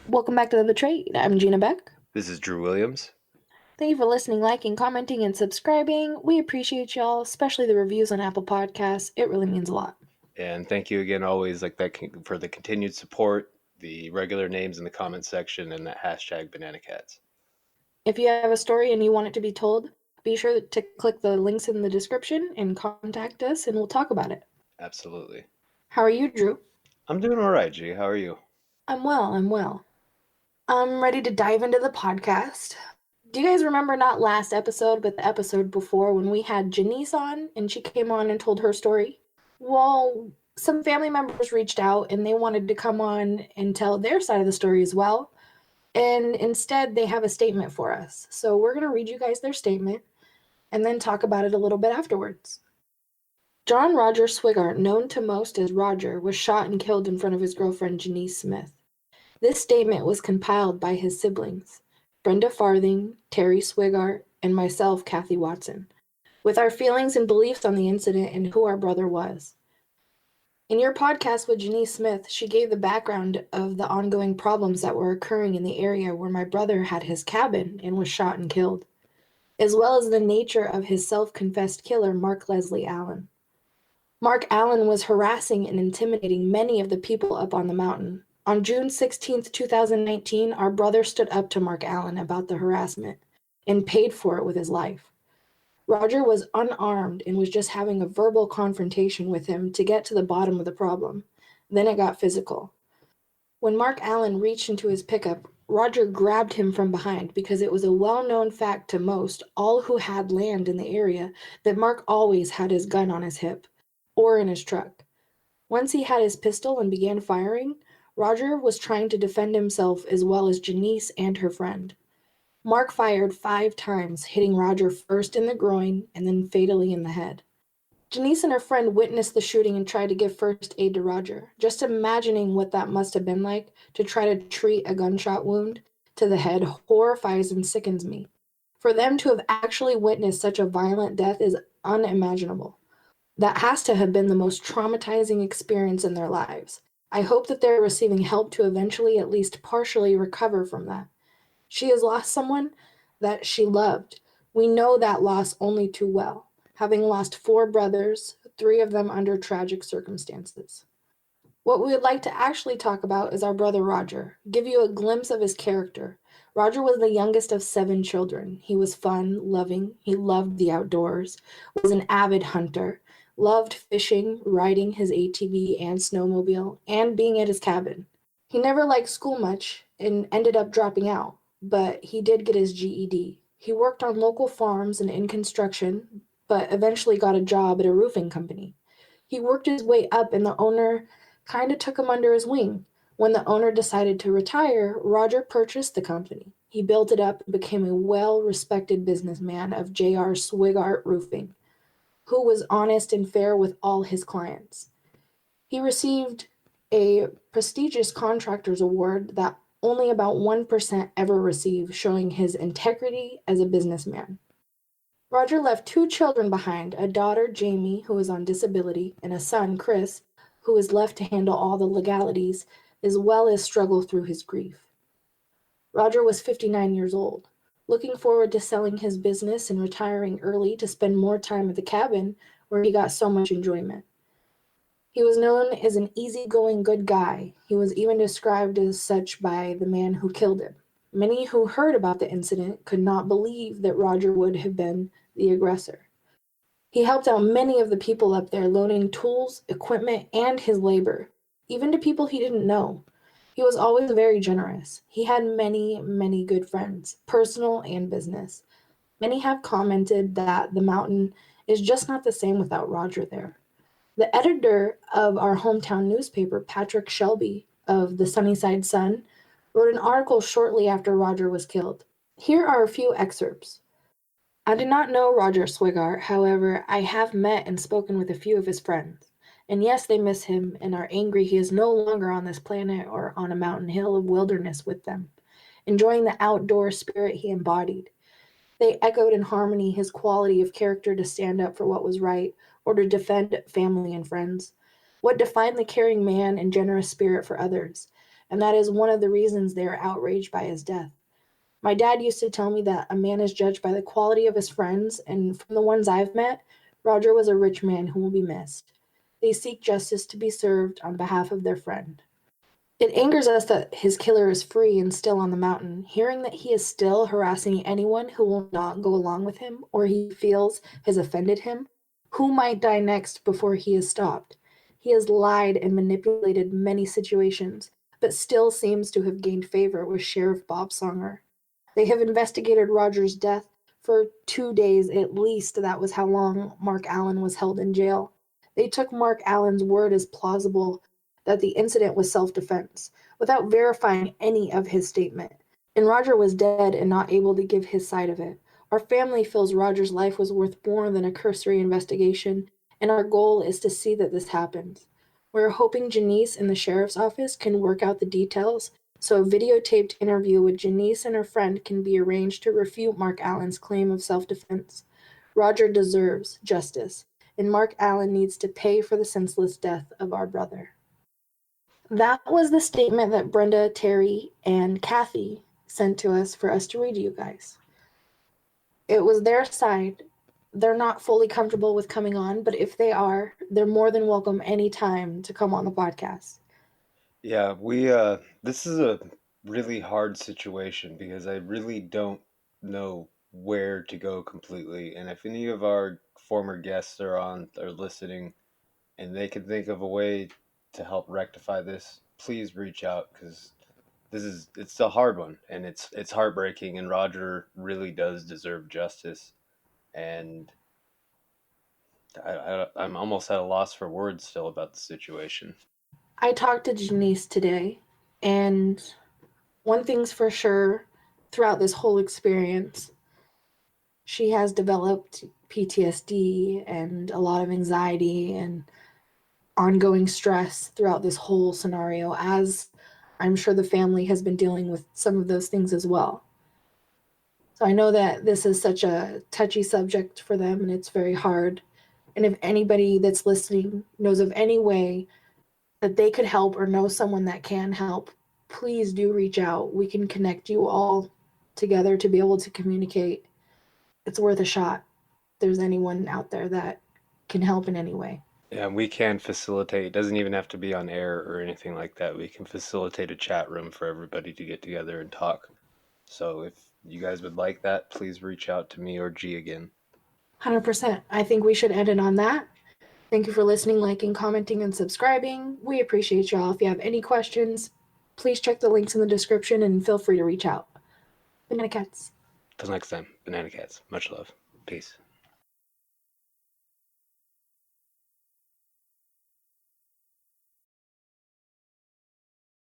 Welcome back to The Betrayed. I'm Gina Beck. This is Drew Williams. Thank you for listening, liking, commenting, and subscribing. We appreciate y'all, especially the reviews on Apple Podcasts. It really means a lot. And thank you again, always for the continued support, the regular names in the comments section, and that hashtag Banana Cats. If you have a story and you want it to be told, be sure to click the links in the description and contact us, and we'll talk about it. Absolutely. How are you, Drew? I'm doing all right, G. How are you? I'm well. I'm ready to dive into the podcast. Do you guys remember not last episode, but the episode before when we had Janice on and she came on and told her story? Well, some family members reached out and they wanted to come on and tell their side of the story as well. And instead, they have a statement for us. So we're going to read you guys their statement and then talk about it a little bit afterwards. John Roger Swigart, known to most as Roger, was shot and killed in front of his girlfriend Janice Smith. This statement was compiled by his siblings, Brenda Farthing, Terry Swigart, and myself, Kathy Watson, with our feelings and beliefs on the incident and who our brother was. In your podcast with Janice Smith, she gave the background of the ongoing problems that were occurring in the area where my brother had his cabin and was shot and killed, as well as the nature of his self-confessed killer, Mark Leslie Allen. Mark Allen was harassing and intimidating many of the people up on the mountain. On June 16, 2019, our brother stood up to Mark Allen about the harassment and paid for it with his life. Roger was unarmed and was just having a verbal confrontation with him to get to the bottom of the problem. Then it got physical. When Mark Allen reached into his pickup, Roger grabbed him from behind because it was a well-known fact to most, all who had land in the area, that Mark always had his gun on his hip or in his truck. Once he had his pistol and began firing, Roger was trying to defend himself as well as Janice and her friend. Mark fired 5 times, hitting Roger first in the groin and then fatally in the head. Janice and her friend witnessed the shooting and tried to give first aid to Roger. Just imagining what that must have been like to try to treat a gunshot wound to the head horrifies and sickens me. For them to have actually witnessed such a violent death is unimaginable. That has to have been the most traumatizing experience in their lives. I hope that they're receiving help to eventually at least partially recover from that. She has lost someone that she loved. We know that loss only too well, having lost 4 brothers, 3 of them under tragic circumstances. What we would like to actually talk about is our brother Roger, give you a glimpse of his character. Roger was the youngest of 7 children. He was fun, loving, he loved the outdoors, was an avid hunter, loved fishing, riding his ATV and snowmobile, and being at his cabin. He never liked school much and ended up dropping out, but he did get his GED. He worked on local farms and in construction, but eventually got a job at a roofing company. He worked his way up and the owner kind of took him under his wing. When the owner decided to retire, Roger purchased the company. He built it up and became a well-respected businessman of J.R. Swigart Roofing, who was honest and fair with all his clients. He received a prestigious contractor's award that only about 1% ever receive, showing his integrity as a businessman. Roger left 2 children behind, a daughter, Jamie, who was on disability, and a son, Chris, who was left to handle all the legalities, as well as struggle through his grief. Roger was 59 years old, looking forward to selling his business and retiring early to spend more time at the cabin where he got so much enjoyment. He was known as an easygoing good guy. He was even described as such by the man who killed him. Many who heard about the incident could not believe that Roger would have been the aggressor. He helped out many of the people up there, loaning tools, equipment, and his labor, even to people he didn't know. He was always very generous. He had many good friends, personal and business. Many have commented that the mountain is just not the same without Roger there. The editor of our hometown newspaper, Patrick Shelby of the Sunnyside Sun, wrote an article shortly after Roger was killed. Here are a few excerpts. I did not know Roger Swigart, however, I have met and spoken with a few of his friends. And yes, they miss him and are angry he is no longer on this planet or on a mountain hill of wilderness with them, enjoying the outdoor spirit he embodied. They echoed in harmony his quality of character to stand up for what was right or to defend family and friends. What defined the caring man and generous spirit for others? And that is one of the reasons they are outraged by his death. My dad used to tell me that a man is judged by the quality of his friends, and from the ones I've met, Roger was a rich man who will be missed. They seek justice to be served on behalf of their friend. It angers us that his killer is free and still on the mountain. Hearing that he is still harassing anyone who will not go along with him or he feels has offended him, who might die next before he is stopped? He has lied and manipulated many situations, but still seems to have gained favor with Sheriff Bob Songer. They have investigated Roger's death for 2 days at least. That was how long Mark Allen was held in jail. They took Mark Allen's word as plausible that the incident was self defense, without verifying any of his statement. And Roger was dead and not able to give his side of it. Our family feels Roger's life was worth more than a cursory investigation, and our goal is to see that this happens. We're hoping Janice in the sheriff's office can work out the details so a videotaped interview with Janice and her friend can be arranged to refute Mark Allen's claim of self defense. Roger deserves justice, and Mark Allen needs to pay for the senseless death of our brother. That was the statement that Brenda, Terry, and Kathy sent to us for us to read to you guys. It was their side. They're not fully comfortable with coming on, but if they are, they're more than welcome anytime to come on the podcast. Yeah, we this is a really hard situation because I really don't know where to go completely. And if any of our former guests are listening and they can think of a way to help rectify this, please reach out because it's a hard one and it's heartbreaking and Roger really does deserve justice. And I'm almost at a loss for words still about the situation. I talked to Janice today, and one thing's for sure throughout this whole experience, she has developed PTSD and a lot of anxiety and ongoing stress throughout this whole scenario, as I'm sure the family has been dealing with some of those things as well. So I know that this is such a touchy subject for them and it's very hard. And if anybody that's listening knows of any way that they could help or know someone that can help, please do reach out. We can connect you all together to be able to communicate. It's worth a shot. If there's anyone out there that can help in any way. Yeah, we can facilitate. It doesn't even have to be on air or anything like that. We can facilitate a chat room for everybody to get together and talk. So if you guys would like that, please reach out to me or G again. 100%. I think we should end it on that. Thank you for listening, liking, commenting, and subscribing. We appreciate y'all. If you have any questions, please check the links in the description and feel free to reach out. Banana Cats. Till next time, Banana Cats. Much love. Peace.